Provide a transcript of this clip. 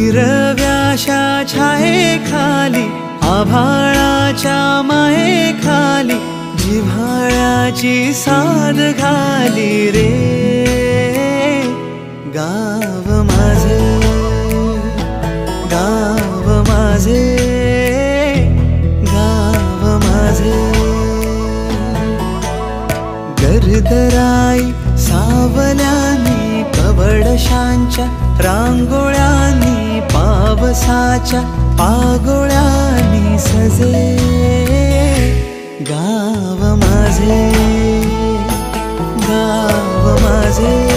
हिरव्याशा छायेखाली आभाळाच्या मायेखाली जिव्हाळ्याची साद घाली रे गाव माझे, गाव माझे, गाव माझे. गर्दराई सावल्यानी कवडशांच्या रांगोळ्यांनी पावसाच्या पागोळ्यांनी सजे गाव माझे, गाव माझे.